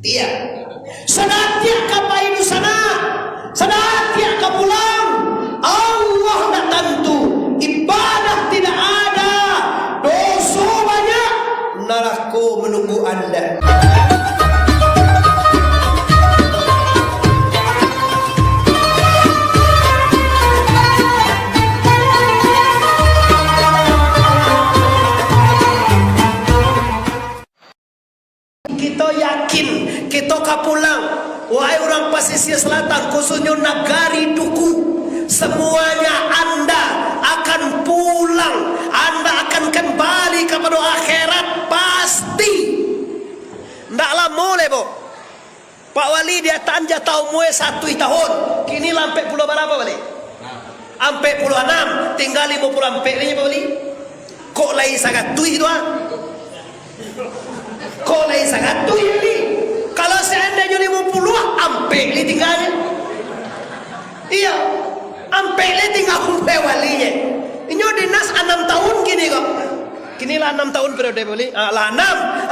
Iya. Senatia kapai sana, senatia ka pulang. Allah nak tentu. Ibadah tidak ada, dosa banyak, neraka menunggu Anda. Kita yakin, kita kapulang. Wahai orang pesisir selatan, khususnya Nagari Duku, semuanya Anda akan pulang. Anda akan kembali kepada akhirat pasti. Ndaklah mulai, Bu. Pak Wali dia tanja tahu mue 1 tahun. Kini lampe pulau berapa, Wali? Ampe puluh 6, tinggal 50 ampe ini, Pak Wali. Kok lain sangat tuh itu ah? Kok lain sangat tuh ini? Kalau seandainya 50 ampe ini tinggalnya. Iya, ampe ini tinggal umpe walinya. Ini dinas 6 tahun gini kok. Kini lah 6 tahun periode wali. Lah 6.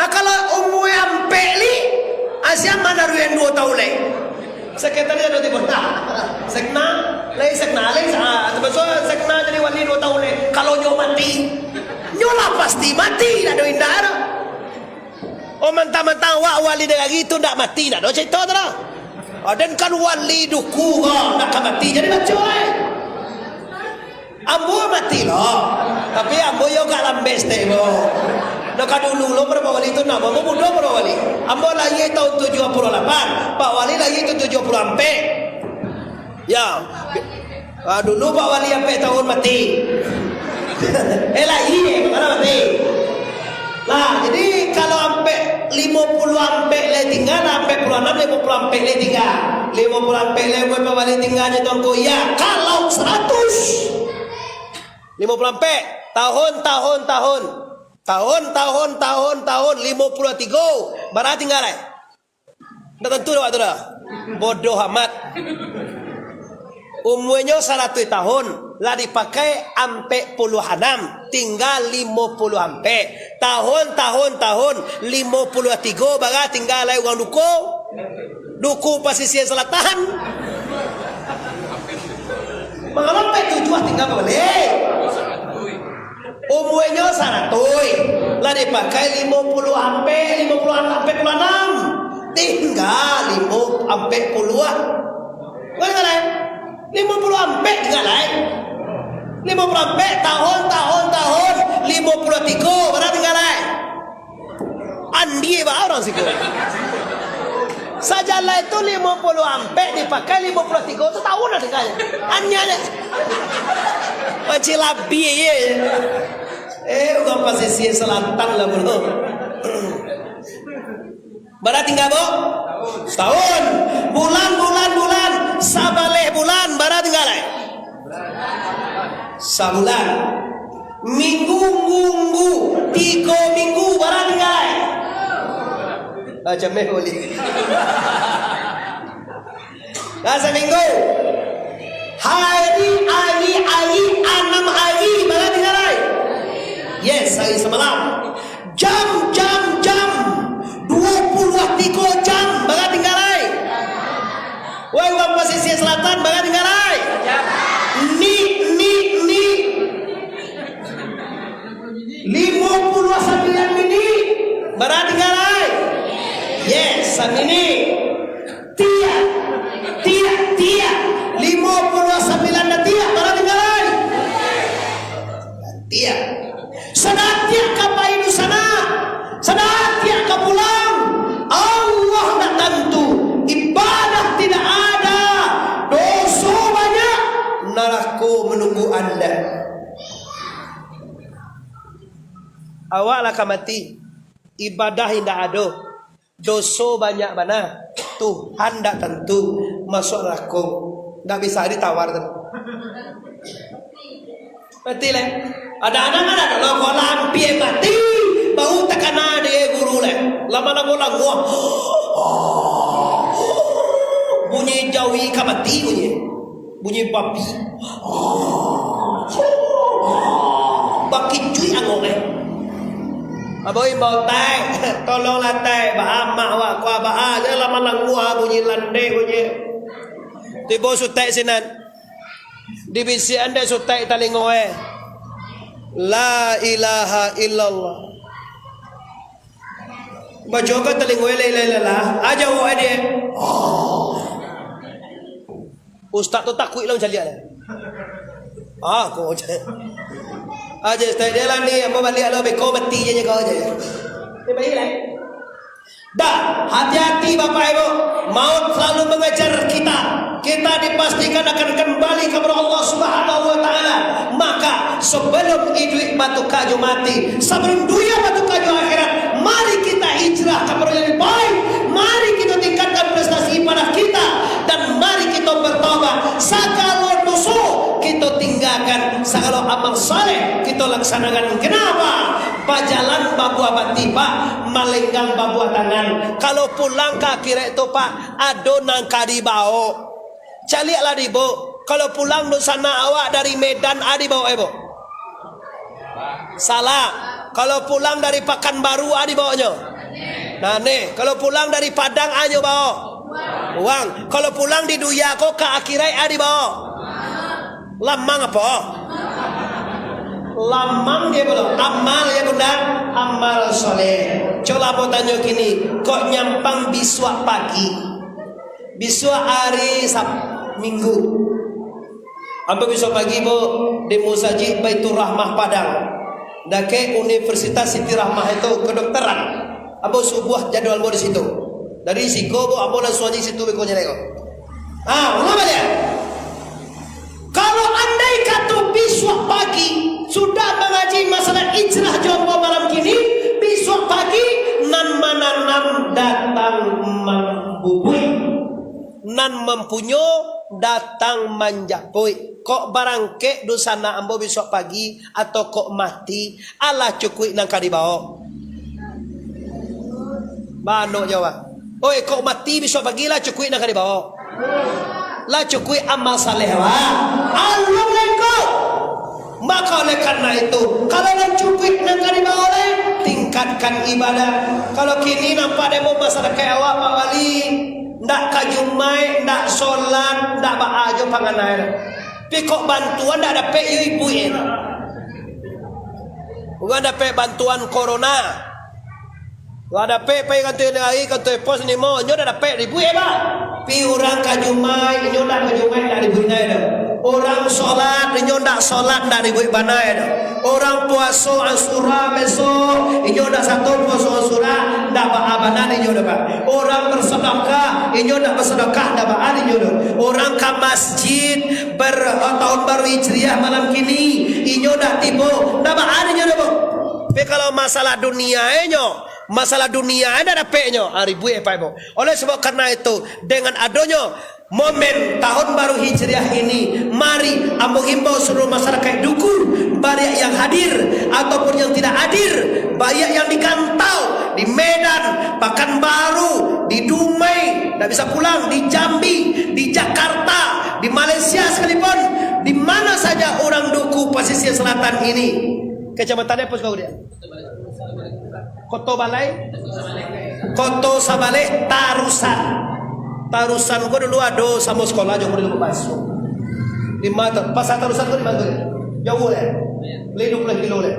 Kalau umur ampe ini, asyam mana ruang 2 tahun lagi. Sekretarnya ada di kota. Sekna, lagi sekna lagi. Sebesar sekna jadi wali 2 tahun lagi. Kalau nyo mati, nyolah pasti mati. Ada indah. Oh mentang-mentang wali dengan gitu ndak mati, ndak ada cerita dah. Dan kan wali duku ndak mati jadi macam ambo mati loh. Tapi ambo yo gak lambes teh bo. Nak dulu lo berapa wali itu nama mo muda berapa wali. Ambo lahir tahun 78, Pak Wali lahir itu 70 ampe. Ya. Dulu Pak Wali ampe tahun mati. Lahir mana mati. Nah, jadi kalau sampai 50 ampe le tinggal, sampai 56 50 ampe le tinggal. 50 ampe le gue Pak Wali tinggalnya tuanku. Ya, kalau 100 50 ampe tahun 53 berarti tinggal eh. Dah tentu dah waktu dah. Bodoh amat. Umurnya 100 tahun lah dipakai ampe puluhan 6 tinggal 50 ampe tahun 53 baga tinggal lagi uang duku pesisir selatan mengampe tujuan tinggal boleh umurnya 100 lah dipakai 50 ampe 56 tinggal 5 ampe puluhan boleh kan 50 ampe tinggal lain 50 ampe tahun 53 berarti tinggal lain andi ba orang sih sajalah itu 50 ampe dipakai 53 itu tahun lah tinggalnya anjanya macam labi ya udah pasisir selatan lah bro berarti tinggal bo setahun bulan sabaleh bulan berarti tinggal lain sebulan minggu 3 minggu berarti tinggal lain macam ni boleh seminggu hari 6 hari berarti tinggal lain yes hari semalam jam 23 jam berarti tinggal lain woi uang pesisir selatan berarti tinggal lain ni 59 menit berarti tinggal lain yes menit tiap 59 detik berarti tinggal lain tiap senatia kapai sana senatia ka pulang Allah nak tentu ibadah tidak ada dosa banyak neraka menunggu Anda. Awak lah mati ibadah tidak ada dosa banyak mana Tuhan tak tentu masuk neraka tak bisa ditawar mati lah ada anak-anak ada kalau lampir mati bau tekan dia guru lah lama-lama ulang wah bunyi jawi kamati bunyi babi baki cuy angong Aboy mau tai, tolonglah tai, mak wak kuah aja lama langua bunyi landai bunyi. Tiba sutai sinan, dibisi anda sutai talingoe. La ilaha illallah. Bajoga talingoe la ilaha illallah. Aja wo dia. Ustaz tu takut lah macam dia. Kau aja. Aja stay dia lah ni, apa balik lo beko mati je kau aja. Ni baik lah. Dah, hati-hati Bapak Ibu. Maut selalu mengejar kita. Kita dipastikan akan kembali kepada Allah Subhanahu wa taala. Maka sebelum hidup batu kaju mati, sebelum dunia batu kaju akhirat, mari kita hijrah kepada yang lebih baik. Mari kita tingkatkan prestasi ibadah kita dan mari kita bertobat. Segala dosa kita tinggalkan, segala amal saleh kita laksanakan. Kenapa? Pajalan babua batiba, malenggang babua tangan. Kalau pulang ke akhirat itu Pak, ado nangka di bawah. Caliaklah di bawah. Kalau pulang di sana awak dari Medan di bawah ibu. Salah. Kalau pulang dari Pekanbaru di bawahnya. Nah nih, kalau pulang dari Padang aja bawa uang. Kalau pulang di Duyako ke akhirat di bawah. Lamang apa? Lamang dia belum. Amal ya bunda, amal soleh. Coba mau tanya gini, kok nyampang biswa pagi, biswa hari Minggu, apa besok pagi bu di Musajid Baitur Rahmah Padang, dake Universitas Siti Rahmah itu kedokteran, apa sebuah jadwal bu di situ. Dari siko bu, apa langsung aja situ bekonya lego. Kenapa dia? Kalau andai kata besok pagi sudah mengaji masalah ijrah jompo malam kini, besok pagi nan mananam datang membubui, nan mempunyo datang manjapui. Kok barangke dosana ambo besok pagi atau kok mati ala cukui nang kadibawa. Bano jawab. Oi kok mati besok pagi lah cukui nang kadibawa. Lah cukui amal saleh wa. Allah lengko. Maka oleh karena itu, kalau nak cukui nang kadibawa le, tingkatkan ibadah. Kalau kini nampak demo masyarakat awak Pak Wali, ndak kajumai, ndak solat, ndak baajo panganai. Tapi kok bantuan ndak dapat ibu ini. Bukan dapat bantuan corona. Wah dapat pay kantor lagi kantor pos ni mo, nyo dah dapat ribu Pak. Pi orang kajumai, nyo ndak kajumai ndak ribu nai dah. Orang solat, nyo ndak solat ndak ribu banai dah. Orang puasa ansura besok, nyo ndak satu puasa ansura ndak baabanan nyo dah Pak. Orang bersedekah, nyo ndak bersedekah ndak baaban nyo dah. Orang ke masjid tahun baru Hijriah malam kini, nyo ndak tibo ndak baaban nyo dah. Tapi kalau masalah dunia masalah dunia ada dapetnya ribu Pak Ibu. Oleh sebab karena itu dengan adanya momen tahun baru Hijriah ini, mari ambo himbau seluruh masyarakat Duku, banyak yang hadir ataupun yang tidak hadir, banyak yang di Kantau, di Medan, Pekanbaru, di Dumai, tidak bisa pulang, di Jambi, di Jakarta, di Malaysia sekalipun, di mana saja orang Duku pesisir selatan ini. Kecamatannya apa kau dia? Koto Balai, Koto Sabale, Tarusan gua dulu ada sama sekolah jauh dulu masuk. Di mana? Pasar Tarusan gua di mana? Jauh le, 20 kilo le.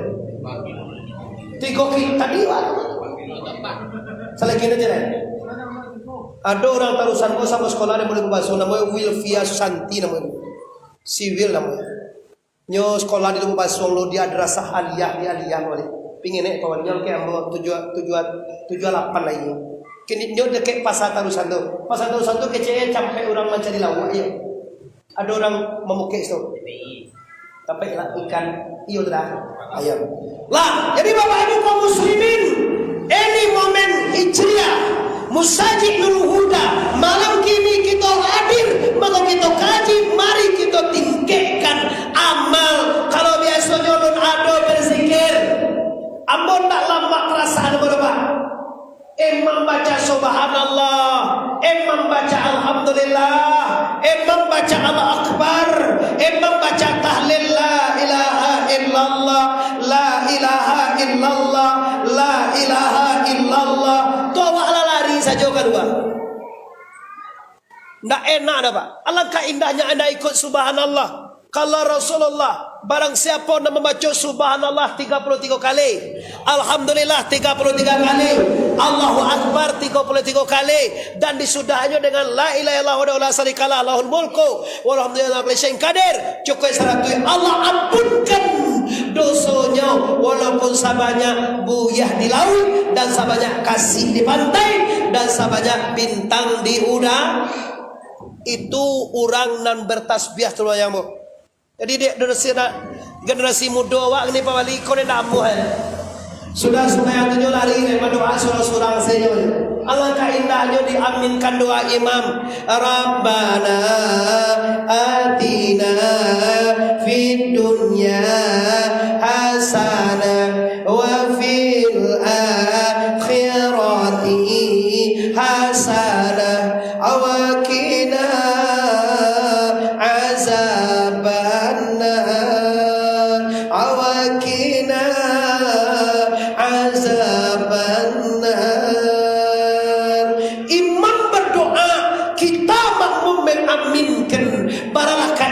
3 kilo tadi wah. Salah kira je le. Ada orang Tarusan gua sama sekolah yang boleh masuk. Namanya Wilfia Susanti namanya. Si Wil namanya. Nyo sekolah di Lumba Basong lo dia madrasah aliyah boleh. Pingin kawan nyo ke ambo tujuan 8 lagi. Kini nyo dekat pasar Tarusan tu. Pasar Tarusan tu kecil sampai orang mencari lauk ya. Ada orang memukis tu. Tapi lah ikan iyo dah ayam. Lah, jadi Bapak Ibu kaum muslimin, ini momen Hijriah, Musajid Nurul Huda. Malam kini kita hadir, maka kita kaji, mari kita tingkatkan amal. Kalau biasanya non ada berzikir, ampun tak lama perasaan berapa. Imam baca subhanallah, imam baca alhamdulillah, imam baca Allah akbar, imam baca tahlil la ilaha illallah, la ilaha illallah, la ilaha illallah. Tu awak lari saja kedua. Ndak enak dah Pak. Alangkah indahnya anda ikut subhanallah. Kalau Rasulullah, barang siapa nak membaca subhanallah 33 kali, alhamdulillah 33 kali, Allahu Akbar 33 kali, dan disudahnya dengan la ilaha illallah wa la syarikalah lahul mulku wa alhamdulillah kulli syai'in qadir. Cukup 100. Allah ampunkan dosanya walaupun sebanyak buyah di laut, dan sebanyak kasih di pantai, dan sebanyak bintang di udara. Itu orang nan bertasbih terus yang mu. Jadi dia generasi muda awak ni Pak Wali kau ni nak amuh sudah supaya tunjuk lari daripada doa surah-surah saja. Alangkah indahnya diaminkan doa imam. Rabbana atina fid dunya hasanah wa fil akhirati hasanah wa qina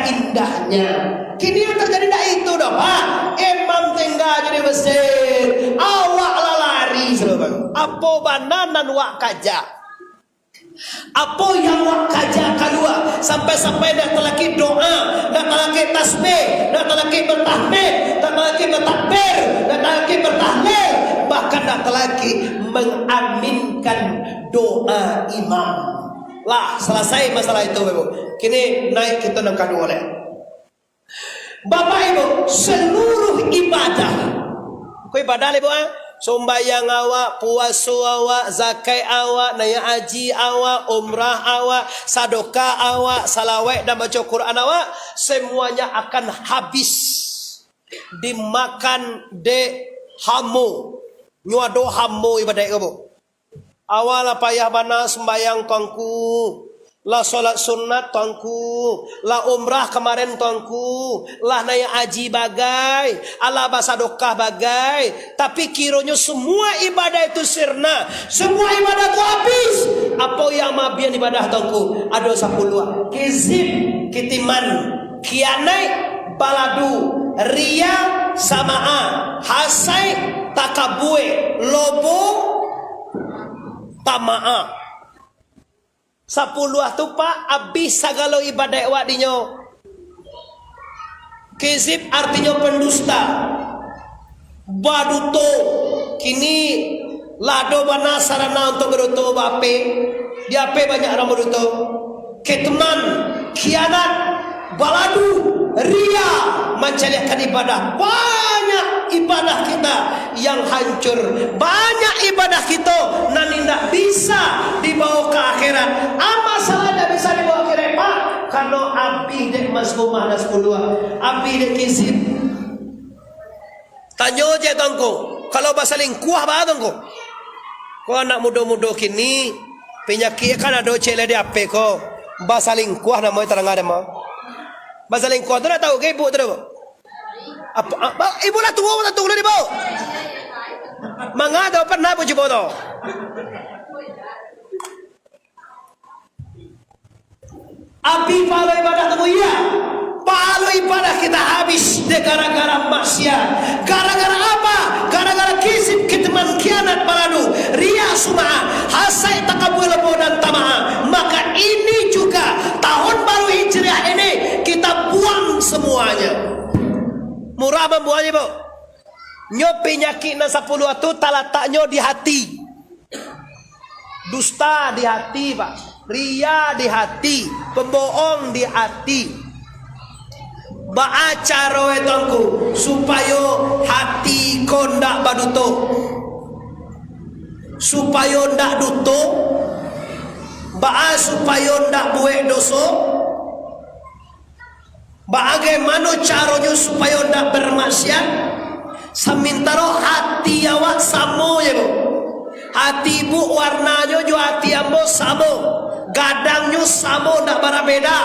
indahnya. Kini yang terjadi dah itu dah Pak. Imam tinggal jadi masjid, awak lari selalu. Apa bananan wak kaja? Apa yang wak kaja kedua? Sampai-sampai dah terlaki doa, dah terlaki tasbih, dah terlaki bertahmid, dah terlaki bertakbir, dah terlaki bertahlil, bahkan dah terlaki mengaminkan doa imam. Lah selesai masalah itu Ibu. Kini naik kita nak kadu oleh Bapak Ibu, seluruh ibadah. Kau ibadah Ibu Sombayang awak, puasa awak, zakat awak, naya haji awak, umrah awak, sedekah awak, salawat dan baca Quran awak, semuanya akan habis dimakan de hamu. Nyuado hamu ibadah kamu. Awal payah bana sembayang tuanku, lah solat sunat tuanku, lah umrah kemarin tuanku, lah naik haji bagai, ala basadokah bagai, tapi kiranya semua ibadah itu sirna, semua ibadah itu habis. Apa yang mabian ibadah tuanku? Ada 10. Kizib, kitiman, kianai, baladu, ria, samaa, hasai, takabue, lobo, tamaa. 10 tu Pak habis segala ibadah awak dinyo. Kizib artinya pendusta. Baduto kini lado bana sarana untuk beruto bape. Dia pe banyak orang beruto. Ketman, khianat, baladu, ria, menceliakan ibadah. Banyak ibadah kita yang hancur. Banyak ibadah kita nan tidak bisa dibawa ke akhirat. Apa salah tidak bisa dibawa ke akhirat Pak? Karena api dek mazmumah dan 10. Api dek kizib. Tanya aja tuanku, kalau bahasa lingkuah apa tuanku? Kau anak muda-muda kini penyakit kan ada cele di ape ko. Bahasa lingkuah namanya terang ada mah. Bahasa lingkuah tu dah tahu ke ibu tu dah. Apa ibu lah tua tak tahu dah ibu. Mangga dah pernah pun cuba tu. Api pahala ibadah tu ya. Pahala ibadah kita habis gara-gara maksiat. Gara-gara apa? Gara-gara kisip, kitman, khianat, baladu, ria, sum'ah, hasai, takabul, dan tama'ah. Maka ini juga tahun baru Hijriah ini kita buang semuanya. Murah membuangnya Bu. Nyo penyakit na 10 itu talataknya di hati. Dusta di hati Pak. Ria di hati. Pembohong di hati. Baacara etongku supaya hati kau ndak baduto, supaya ndak duto, supaya ndak buat dosa. Bagaimana caranya supaya ndak bermaksiat? Sementara hati awak sama ya Bu. Hati ibu warnanya jo hati ambo sama, gadangnya sama ndak berbeda.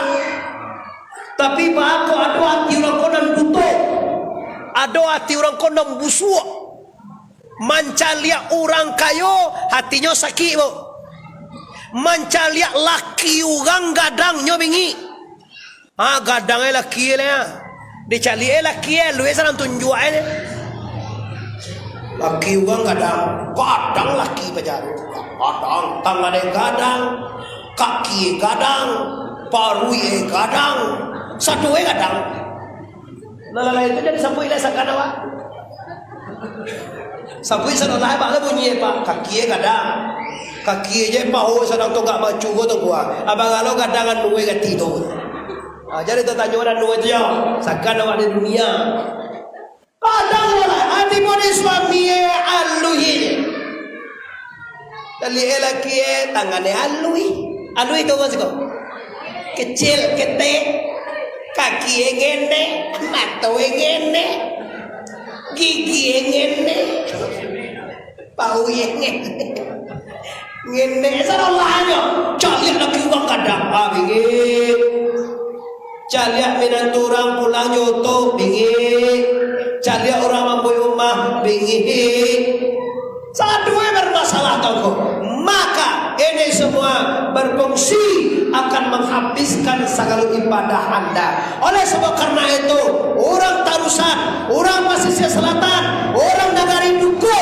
Tapi bahagia ada hati orang konon butuh, ada hati orang konon busuk. Mancalia orang kayo hatinya sakit bo. Mancalia laki orang gadangnya bingi. Gadangnya laki lah. Dicali laki lu sana tunjuk aja. Laki orang gadang laki pajaru. Gadang, tangan gadang, kaki gadang, paru gadang, satu gadang. Nah itu jadi sampai ilah sakana wa. Sampai sana lah pak bunyi pak kaki gadang, kaki je paho sana tu gak macu tu gua. Abang kalau gadangan nuwe gati tu. Jadi tanya orang nuwe tu ya, sakana wa di dunia. Kadang lah hati pun suami alui. Kali laki tangannya alui tu apa sih kau? Kecil ketek, kaki ngene, mata ngene, gigi ngene, bau ngene, ngene. Salahnya, cari laki uang kadang, bingit. Cari minat orang pulang nyoto, bingit. Cari orang mampu rumah, bingit. Satu bermasalah tau. Maka ini semua berfungsi akan menghabiskan segala ibadah anda. Oleh sebab karena itu orang Tarusan, orang Pasisir Selatan, orang Nagari Duku,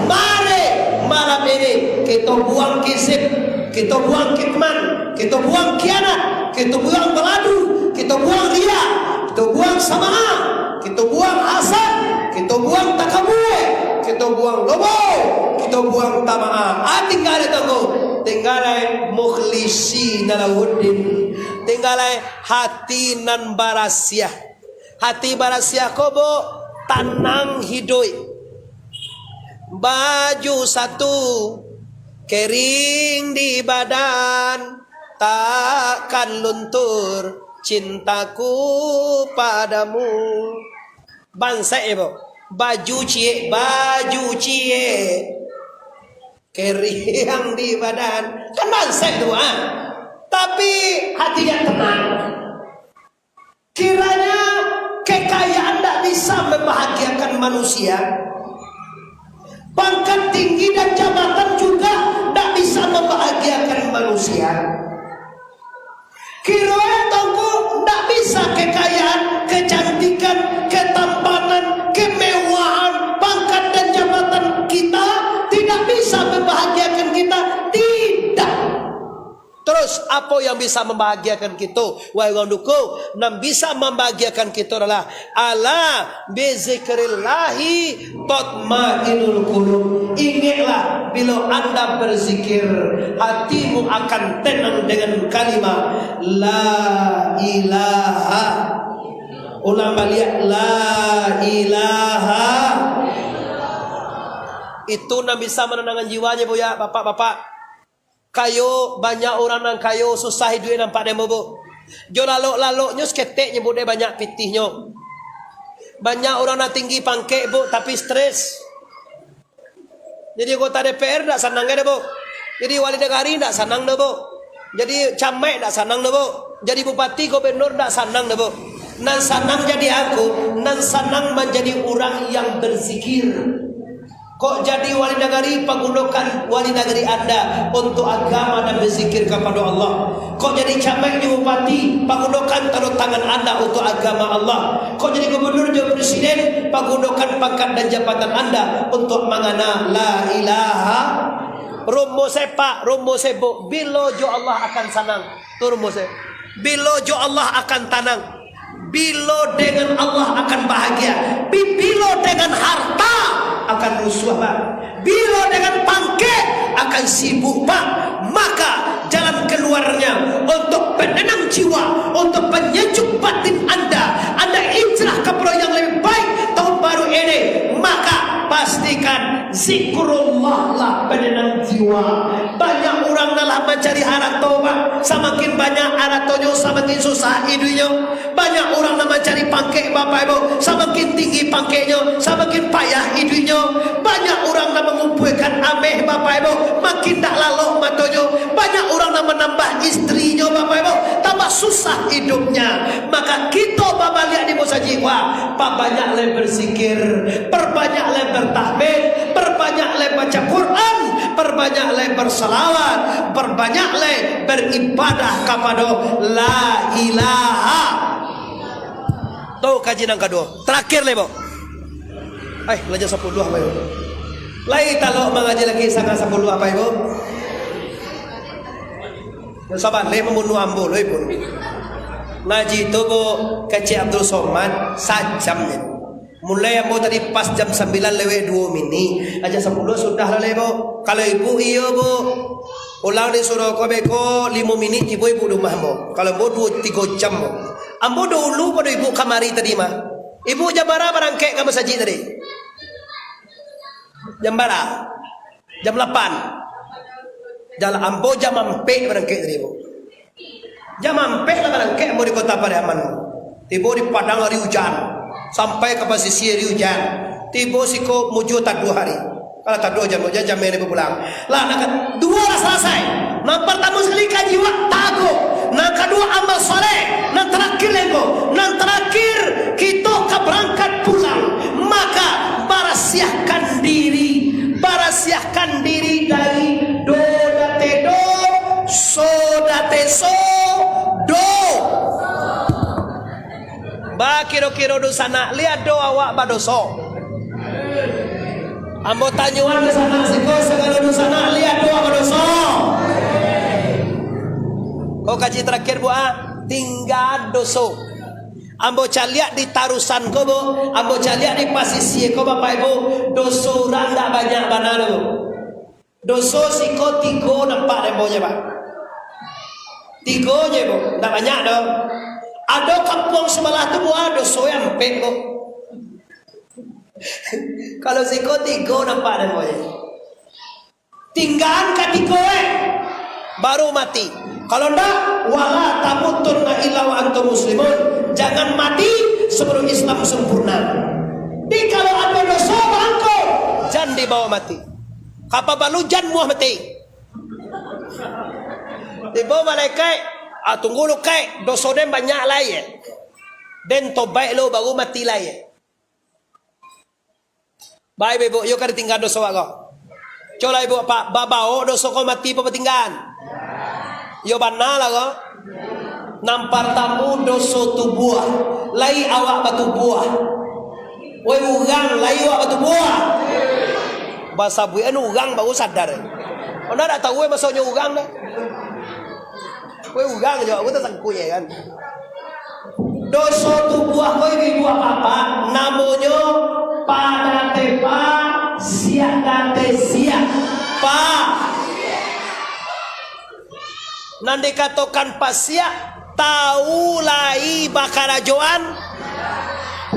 mari malam ini kita buang kisip, kita buang kitman, kita buang kianat, kita buang beladu, kita buang ria, kita buang samaah, kita buang hasad, kita buang takabur, kita buang lobo, kita buang tamaa. Tinggal tunggu, tinggal mukhlisi nalawuddin, tinggal hati nan barasia, hati barasia kobo tanang hidoi, baju satu kering di badan, takkan luntur cintaku padamu. Bangsa ibu, baju cie kering di badan, kan bangsa itu tapi hatinya tenang. Kiranya kekayaan tidak bisa membahagiakan manusia, pangkat tinggi dan jabatan juga tidak bisa membahagiakan manusia. Kiranya tunggu tidak bisa kekayaan, kecantikan, ketampanan, kemewahan, pangkat dan jabatan kita tidak bisa membahagiakan kita. Tidak. Terus apa yang bisa membahagiakan kita? Wahai orang duku, yang bisa membahagiakan kita adalah ala bizikrillahi tatmainul qulub. Ingatlah bila anda berzikir, hatimu akan tenang dengan kalimat la ilaha. Ulama lihat la ilaha. Itu yang bisa menenangkan jiwanya bu ya, bapak-bapak. Kayo banyak orang yang kayo susah hidup nampak demo bu. Jo lalu nyus ketek nyebut dia banyak pitihnya. Banyak orang yang tinggi pangkek bu tapi stres. Jadi kota DPR tak senang deh bu. Jadi wali negari tak senang deh bu. Jadi camat tak senang deh bu. Jadi bupati gubernur tak senang deh bu. Nan senang jadi aku, nan senang menjadi orang yang berzikir. Kok jadi wali negari, pergunakan wali negari anda untuk agama dan berzikir kepada Allah. Kok jadi camat, jadi bupati, pergunakan tanda tangan anda untuk agama Allah. Kok jadi gubernur, jadi presiden, pergunakan pangkat dan jabatan anda untuk mengana la ilaha. Rumo sepak, rumo sebuk, bila jo Allah akan senang. Tu rumo se. Bila jo Allah akan tenang. Bila dengan Allah akan bahagia. Bila dengan harta akan rusuh pak. Bila dengan pangkat akan sibuk pak. Maka jalan keluarnya untuk penenang jiwa, untuk penyejuk batin anda hijrah kepada yang lebih baik tahun baru ini. Maka pastikan zikrullah lah penenang jiwa. Banyak orang dalam mencari harta pak. Semakin banyak hartanya semakin susah hidupnya. Banyak orang yang mencari pangkat bapak ibu, semakin tinggi pangkatnya semakin payah hidupnya. Banyak orang yang mengumpulkan ameh bapak ibu, makin tak lalu matanya. Banyak orang yang menambah istrinya bapak ibu, tambah susah hidupnya. Maka kita bapak lihat di musa jiwa, perbanyaklah berzikir, perbanyaklah bertahmid, perbanyaklah berbanyaklah berselawat, berbanyaklah beribadah kepada la ilaha. Tahu kajian yang kedua. Terakhir lebo. Belajar 10 apa ibu? Lai kalau mengaji lagi sangat 10 apa ibu? Sahabat, lai membunuh ambo, lai pun. Ngaji itu bu kecil Abdul Somad sajam ni. Mulai ambo tadi pas jam 9:02 aja 10 sudah lah ibu. Kalau ibu iya bu ulang disuruh kau beko 5 minit ibu rumah ambo. Kalau ambo 2-3 jam bu. Ambo dulu pada ibu kamari tadi mah. Ibu jam berapa berangkat ke masjid tadi? Jam berapa? Jam 8. Jalan ambo jam 4 berangkat tadi ibu. Jam 4 lah berangkat ambo di kota Pariaman. Tiba di Padang hari hujan. Sampai ke posisi hari hujan. Tiba siko muju tak 2 hari. Kalau tak 2 jam ini pulang. Lah nak 2 lah selesai. Nak pertama sekali kaji tago. Nak kedua amal soleh. Nak terakhir lego. Nak terakhir kita ke berangkat pulang. Maka barasiahkan diri dari do date do, so date so, do. Ba kira-kira dosa nak lihat do awak badoso. Ambo tanyuan ke sana siko segala dosa nak lihat do awak badoso. Kau kaji terakhir tinggal doso. Ambo caliak di tarusan ko bu, ambo caliak di pasisi ko bapak ibu, doso orang tak banyak mana bu. Doso siko 3 nampak dembonya pak. 3 je bu, tak banyak dong. Ada kampung sebelah tu buat doso yang empek bu. Kalau siko 3 nampak dembonya. Tinggalan katiko baru mati. Kalau ndak wala tamutunna illa wa antum muslimun. Jangan mati sebelum Islam sempurna. Di kalau ada dosa bangko, jangan dibawa mati. Kapa balu jangan muah mati. Dibawa malaikat, tunggu lu kai dosa dem banyak lah ya. Den tobat lo baru mati lah ya. Baik ibu, yo kada tinggal dosa kau. Coba ibu pak babao dosa kau mati apa tinggal? Yo bana lah kau. Nampar tamu doso tu buah, lai awak batu buah. Woi urang lai awak batu buah. Bahasa bui anu urang baru sadar. Anda tak tahu maksudnya urang dah. Woi urang je, aku tak sangkunya kan. Doso tu buah koi buah apa? Namanya pada tepa siak date siak pa. Nanti katakan pasiak tahu lai bakarajoan.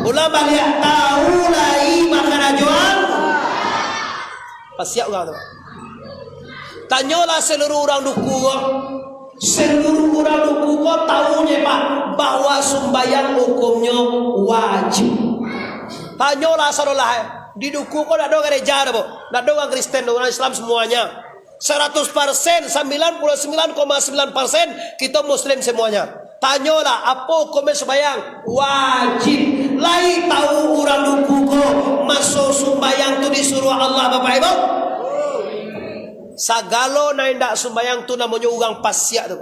Ulah balik tahu lai bakarajoan. Pasiak orang tu. Tanyalah seluruh orang duku. Seluruh orang duku kau tahunya pak bahwa sembahyang hukumnya wajib. Tanyalah saudara di duku kau nak ada gereja ada, nak ada orang Kristen, orang Islam semuanya. 100%, 99,9% kita Muslim semuanya. Tanyalah apa hukum sembahyang wajib. Lai tahu orang duku ko masuk sembahyang tu disuruh Allah bapak ibu. Sagalo na indak sembahyang tu namanya orang pasiak tu.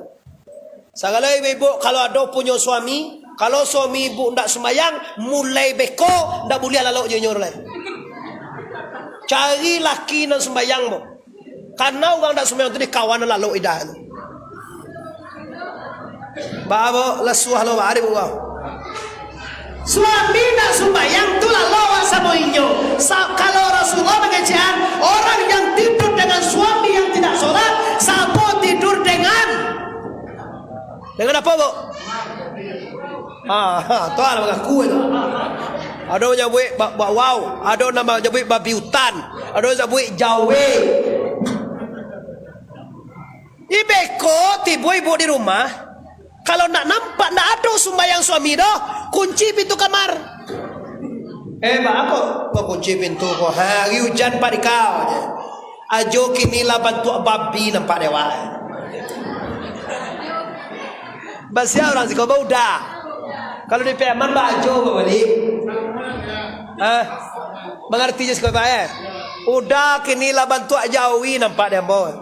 Sagalo ibu kalau ada punya suami, kalau suami ibu ndak sembahyang mulai beko ndak boleh lalu junior lain. Cari laki nan sembahyang bu. Karena orang tak sembahyang tu di kawan lalu idah tu. Babo lesuah lo bari buah. Suami tak sembahyang tu lalu sama inyo. Kalau Rasulullah mengajar orang yang tidur dengan suami yang tidak sholat, sama tidur dengan apa bu? Tuan mengaku itu. Ada yang buat wow, ada nama buat babi hutan, ada yang buat jawe. Ibeko tiba ibu di rumah. Kalau nak nampak nak ada sembahyang suami dah, kunci pintu kamar. Pak aku kunci pintu ko. Hari hujan pada kau je. Ajo kini lah bantu babi nampak dewa. Basia orang si kau dah. Kalau di Payaman ajo balik. Mengerti je sekali Udah kini lah bantu jawi nampak dia bon.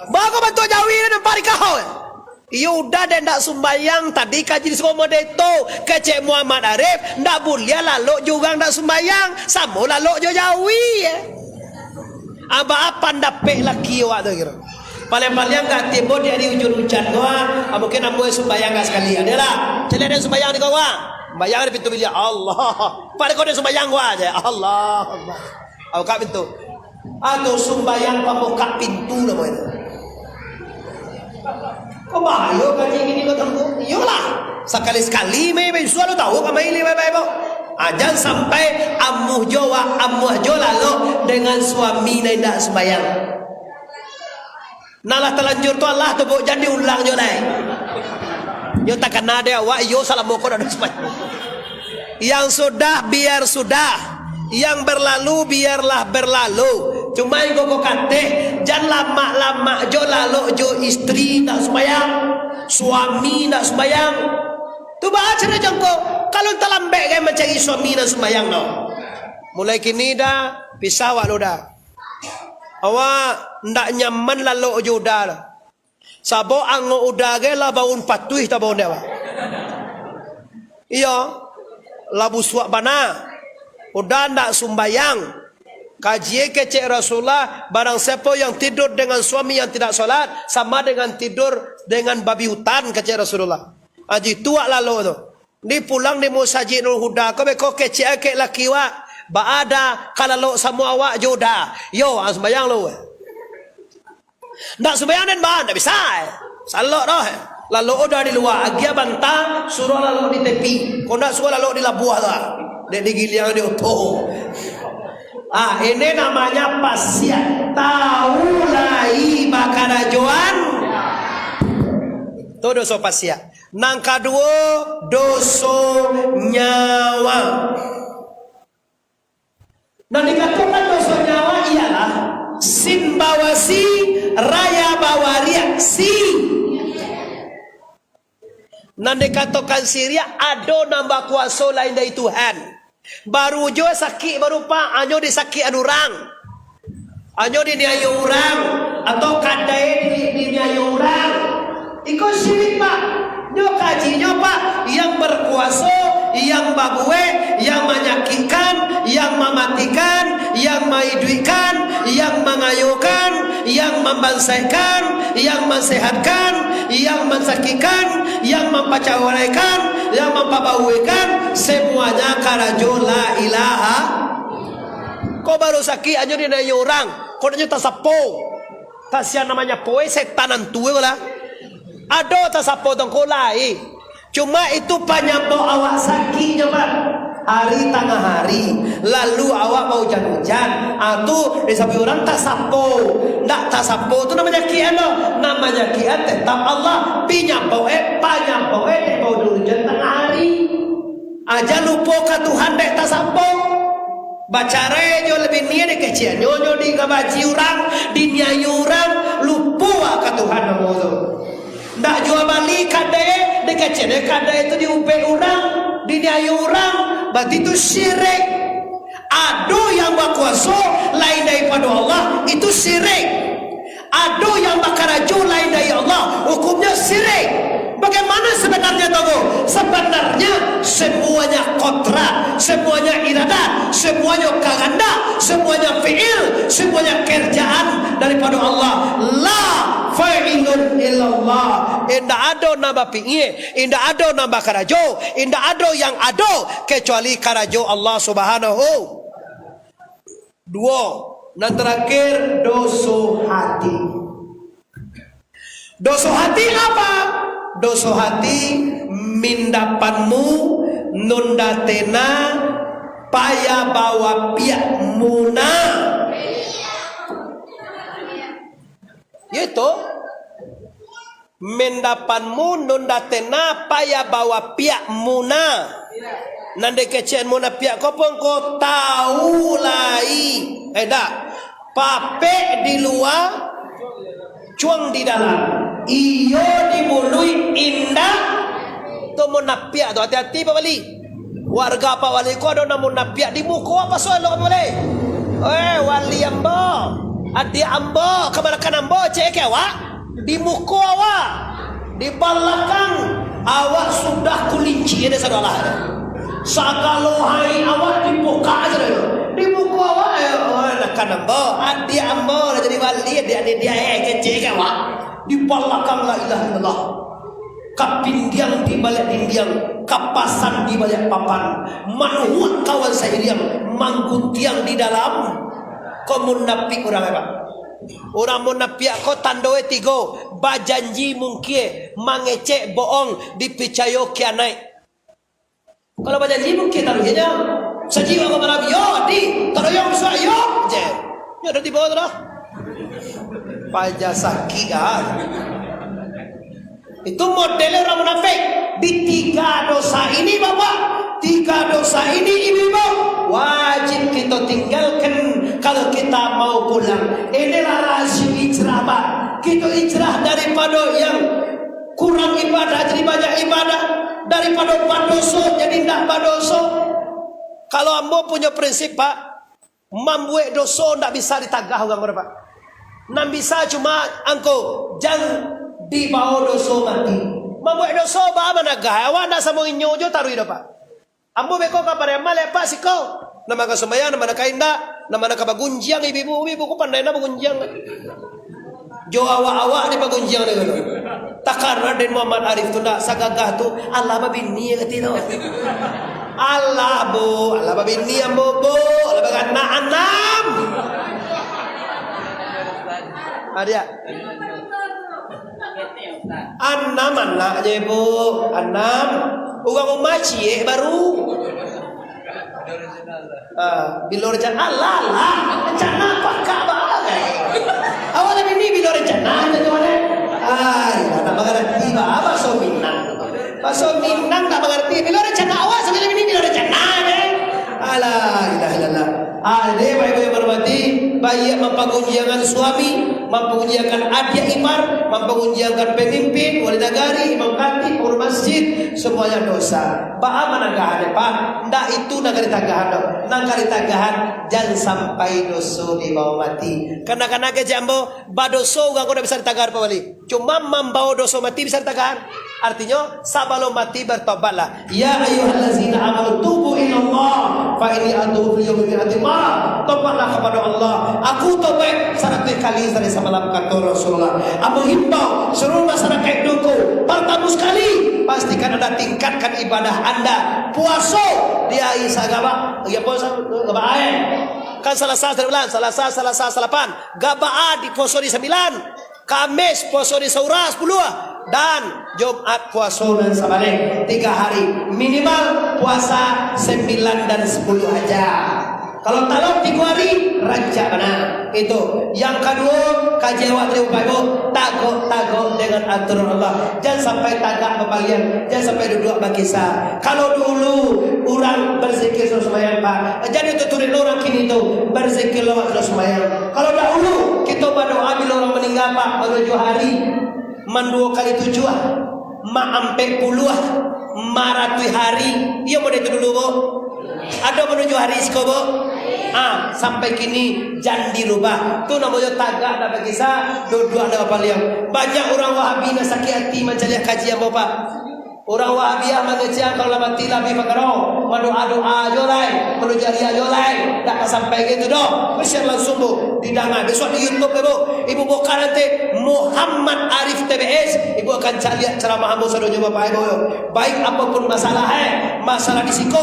Bago bantu jawi nampak di kau. Iyo udah dia ndak sembayang tadi kaji di semua deto kecek Muhammad Arif ndak boleh lalu juga ndak sembayang sama lalu jo jawi. Apa ndak pek laki awak tu kira. Paling-paling kat timbul dia di ujung hujan doa, mungkin ambo sembayang kat sekali. Adalah, jadi ada sembayang di kau. Sembayang di pintu bilik Allah. Pada kau dia sembayang gua aja. Allah. Aku kat pintu. Atau sembayang kamu kat pintu lah boy. Kau bahaya kaji gini kau tahu? Iyalah. Sekali-sekali mai suara tahu kau mai baik-baik boy. Jangan sampai amuh jo lalu dengan suami nak sembayang. Nalah terlanjur tu Allah tu buat jadi ulang jo lai. Yo tak kena dia awak yo salah moko dah sembahyang. Yang sudah biar sudah, yang berlalu biarlah berlalu. Cuma yang kau kate jangan lama-lama jo lalu jo istri tak sembahyang, suami tak sembahyang. Tu baca dah jangko. Kalau tak lambat kan mencari suami nak sembahyang no. Mulai kini dah pisah awak lo dah. Awak ndak nyaman lalu udah lah. Sabo ango udah ke lah baun patuih tak baun dia. Iya. Labu suak bana. Udah ndak sembayang. Kaji kecek Rasulullah barang siapa yang tidur dengan suami yang tidak solat sama dengan tidur dengan babi hutan kecek Rasulullah. Aji tuak lalu tu. Di pulang di Musajid Nur Huda kau beko kecek ke laki wa. Ba ada kalau semua awak jodoh. Yo sembayang lo. Ndak sembayang dan ba ndak bisa. Salok dah. Lalu udah di luar, agia bantang suruh lalu di tepi. Kau ndak suruh lalu di labuah dah. Dek digiliang di oto. Ini namanya pasien. Tahu lai bakarajoan. Itu dosa pasien. Nang kedua dosa nyawa. Nah dikatakan dosa nyawa ialah sin bawasi raya bawaria si. Nah dikatakan siria ado nambah kuasa lain dari Tuhan. Baru jo sakit baru pak anyo disakit orang. Anyo diniayu orang atau kadai diniayu orang. Ikut syirik pak. Nyo kajinya pak yang berkuasa, yang babue, yang menyakitkan, yang mematikan, yang menghidupkan, yang mengayuhkan, yang membansaikan, yang mensehatkan, yang mensakitkan, yang mempacawaraikan, yang mempabahuikan, semuanya karajo la ilaha. Kau baru sakit aja dia nanya orang, kau nanya tak sapo, tak siapa namanya poe setanan tua lah. Ada tak sapo tengkolai. Cuma itu penyambung awak sakitnya pak. Hari tengah hari. Lalu awak mau hujan-hujan. Itu disapi orang tak sapo. Ndak tak sapo itu namanya kian loh. Namanya kian tetap Allah. Penyambung penyambung mau hujan tengah hari. Aja lupa ke Tuhan dek tak sapo. Baca rejo lebih niat kecil. Nyonya di gabaji orang, di nyanyi orang, lupa ke Tuhan nama itu. Ndak jual balik kadai dekat cedek kadai itu diupe orang, diniayu orang, berarti itu syirik. Ado yang berkuasa lain daripada Allah itu syirik. Ado yang bakaraju lain dari Allah hukumnya syirik. Bagaimana sebenarnya tahu? Sebenarnya semuanya kodrat, semuanya iradat, semuanya kaganda, semuanya fi'il, semuanya kerjaan daripada Allah. La fa'ilun illallah. Indah ada nambah pi'ie, indah ada nambah karajo, indah ada yang ada kecuali karajo Allah subhanahu. Dua. Dan terakhir dosa hati. Dosa hati apa? Dosa hati mindapanmu nundatena paya bawa piak muna. Itu mindapanmu nundatena paya bawa piak muna. Nande kecen muna piak kopong ko tahu lai. Dah pape di luar, cuang di dalam. Iyo dimului indah. Tu munapiak tu hati-hati Pak Wali. Warga Pak Wali ko ada namun napiak di muka apa soal lo boleh. wali ambo, adik ambo, kebalakan ambo, cek awak, di muka awak, di belakang awak sudah kulinci ada saudara. Sakalohai awak di muka aja di muka awak, kebalakan ambo, adik ambo, jadi wali, adik dia, cek awak, di belakang la ilaha illallah. Kapindiang di balik dindiang, kapasan di balik papan, manuhut kawan saya yang mangkuntiang di dalam. Kau munafik orang apa? Orang munafik kau tandoe tigo, bajanji mungkin, mangecek bohong, dipercaya kia naik. Kalau bajanji mungkin taruhnya, sejiwa kau malam yo di, taruh yang besar yo, je, yo dah di bawah tu lah. Pajak sakit ah. Itu modelnya orang munafik. Di 3 dosa ini bapak, 3 dosa ini ibu-ibu, wajib kita tinggalkan kalau kita mau pulang. Inilah rahasia hijrah pak. Kita hijrah daripada yang kurang ibadah jadi banyak ibadah, daripada badoso jadi tidak badoso. Kalau ambo punya prinsip pak, membuat dosa tidak bisa ditagah orang pak. Tidak bisa cuma angko jangan di bawah dosa mati. Membuat dosa ba managah awak nak sama inyo jo taruh pak. Ambo beko kabar emal pak siko. Nama ka sembahyang, nama ka inda, nama ka bagunjiang ibu ko pandai na bagunjiang. Jo awak di bagunjiang ni ko. Takar Raden Muhammad Arif tu ndak sagagah tu Allah babini kati tu. Allah babini ambo bo, Allah bagana anam. Ada. Anam anaknya ibu, anam uang umaci baru. Bilor rencana Allah rencana apa kabar? Awal ini bilor rencana tu mana? Tak mengerti apa so minang. Paso minang tak mengerti. Bilor rencana awal sebelum ini bilor rencana deh. Alah, ilah ilah. Ada baik-baik yang berhormati, baik mempergunjingkan suami, mempergunjingkan adik ipar, mempergunjingkan pemimpin, wali negari, imam khatib, pengurus masjid, semuanya dosa. Pak managah pak, ndak itu negari tagahan, negari tagahan jangan sampai dosa di bawah mati. Karena ke jambo, badoso gak kau bisa ditagah pak wali. Cuma membawa dosa mati bisa ditagah. Artinya sebelum mati bertobatlah. Ya ayyuhallazina amanu tubu ilallah fa inni atubu fil yaumil atimah. Tobatlah kepada Allah. Aku tobat 100 kali dari semalam kata Rasulullah. Aku himbau seluruh masyarakat hidupku pertama sekali pastikan Anda tingkatkan ibadah Anda. Puasa dia isa gaba. Ya puasa gaba kan Selasa bulan, Selasa, Salapan. Gaba di puasa di 9. Kamis puasa di Saura 10. Dan Jumat puasa dan sabalik 3 hari minimal puasa 9 dan 10 aja. Kalau talak 3 hari raja mana itu. Yang kedua kaji awak dari ibu takut dengan aturan Allah. Jangan sampai tagak kembalian, jangan sampai duduk berkisah. Kalau dulu orang berzikir sembahyang pak, jadi tuturin orang kini tu berzikir lewat sembahyang. Kalau dahulu kita berdoa bila orang meninggal pak menuju hari man 2 kali 7 ampe puluh maratui hari. Iya mau itu dulu bo. Ada menuju hari iskobo. Sampai kini jangan dirubah. Tu namanya tagak dan berkisah. Dua-dua ada apa liang. Banyak orang Wahabi nak sakit hati mencari kajian bapak. Orang Wahabiyah mengejak kalau mati lebih pengaruh. Doa-doa jolai, menuju dia jolai. Tak sampai gitu doh. Bersyar langsung bu. Didangar besok di YouTube ibu. Ibu buka nanti Muhammad Arif TBS. Ibu akan cari ceramah ambo sadonya bapak ibu. Baik apapun masalah masalah di siko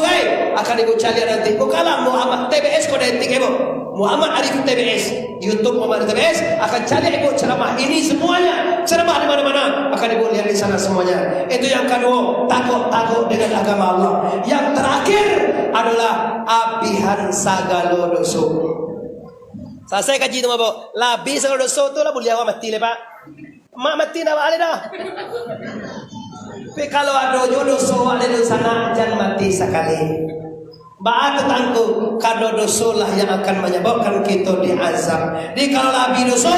akan ibu cari nanti. Bukalah Muhammad TBS kode etik ibu. Muhammad Arif TBS, YouTube Muhammad TBS akan cari ibu ceramah ini semuanya, ceramah di mana-mana akan ibu lihat di sana semuanya. Itu yang kedua, takut dengan agama Allah. Yang terakhir adalah abihan sagala dosa. Selesai kaji itu mabok, labi sagala dosa tu lah boleh awak mati le pak. Mak mati dah boleh dah. Tapi kalau ada dosa ada di sana jangan mati sekali. Baat tangku kado dosa lah yang akan menyebabkan kita diazab. Di kalau labi dosa